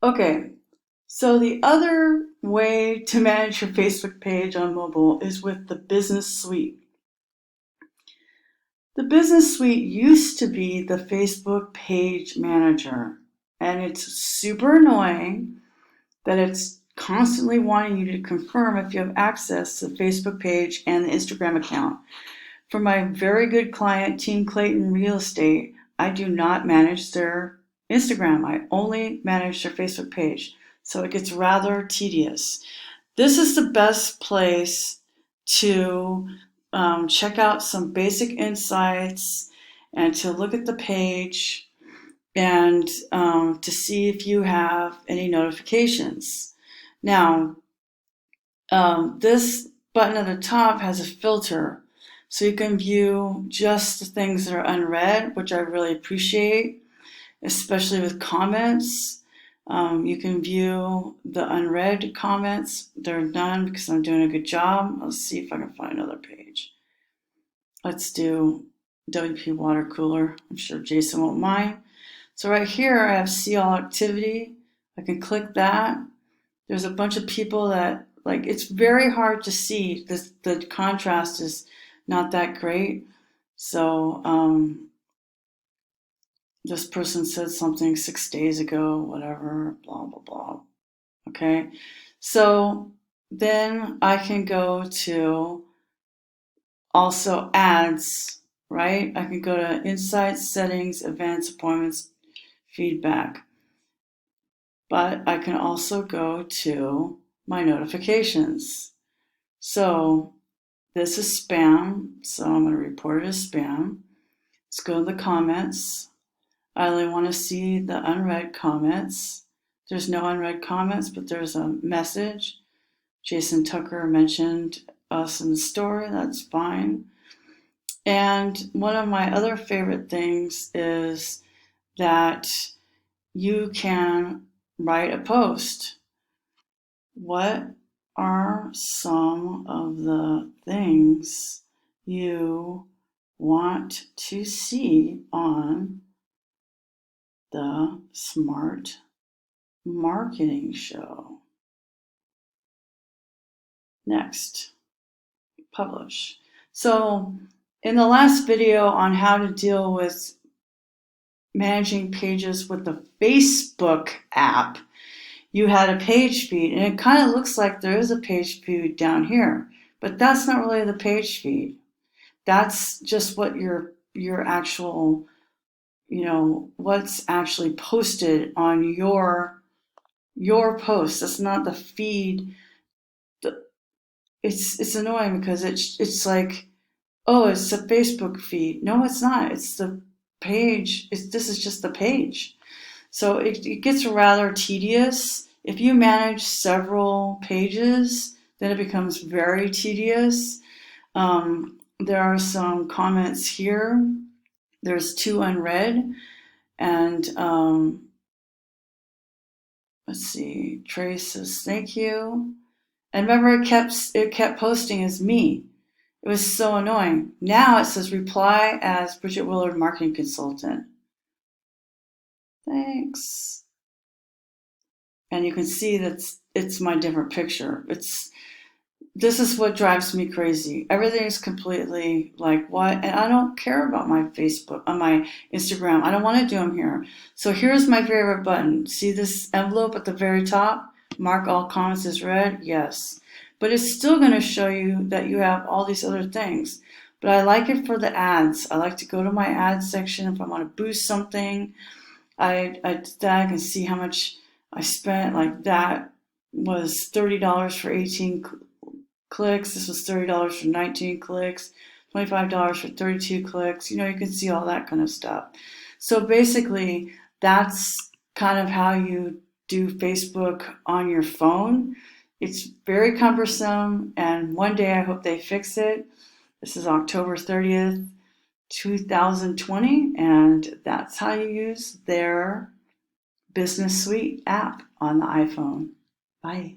Okay, so the other way to manage your Facebook page on mobile is with the Business Suite. The Business Suite used to be the Facebook page manager, and it's super annoying that it's constantly wanting you to confirm if you have access to the Facebook page and the Instagram account. For my very good client, Team Clayton Real Estate, I do not manage their Instagram. I only manage their Facebook page. So it gets rather tedious. This is the best place to check out some basic insights and to look at the page and to see if you have any notifications. Now, this button at the top has a filter, so you can view just the things that are unread, which I really appreciate, especially with comments. You can view the unread comments. They're done because I'm doing a good job. Let's see if I can find another page. Let's do WP water cooler. I'm sure Jason won't mind. So right here I have see all activity. I can click that. There's a bunch of people that, like, it's very hard to see. The contrast is not that great. So this person said something 6 days ago, whatever, blah, blah, blah. Okay. So then I can go to also ads, right? I can go to insights, settings, events, appointments, feedback. But I can also go to my notifications. So this is spam, so I'm going to report it as spam. Let's go to the comments. I only want to see the unread comments. There's no unread comments, but there's a message. Jason Tucker mentioned us in the story. That's fine. And one of my other favorite things is that you can write a post. What are some of the things you want to see on the Smart Marketing Show? Next, publish. So in the last video on how to deal with managing pages with the Facebook app, you had a page feed, and it kind of looks like there is a page feed down here, but that's not really the page feed. That's just what your actual, what's actually posted on your post. That's not the feed. It's annoying because it's like, oh, it's a Facebook feed. No, it's not. It's the page. This is just the page. So it gets rather tedious. If you manage several pages, then it becomes very tedious. There are some comments here. There's 2 unread. And let's see, Trace says thank you. And remember, it kept posting as me. It was so annoying. Now it says reply as Bridget Willard, marketing consultant. Thanks. And you can see that it's my different picture. This is what drives me crazy. Everything is completely like, what? And I don't care about my Facebook, on my Instagram. I don't want to do them here. So here's my favorite button. See this envelope at the very top? Mark all comments as read? Yes. But it's still going to show you that you have all these other things. But I like it for the ads. I like to go to my ads section if I want to boost something. I can see how much I spent. Like that was $30 for 18 clicks. This was $30 for 19 clicks, $25 for 32 clicks. You can see all that kind of stuff. So basically, that's kind of how you do Facebook on your phone. It's very cumbersome, and one day I hope they fix it. This is October 30th, 2020, and that's how you use their Business Suite app on the iPhone. Bye.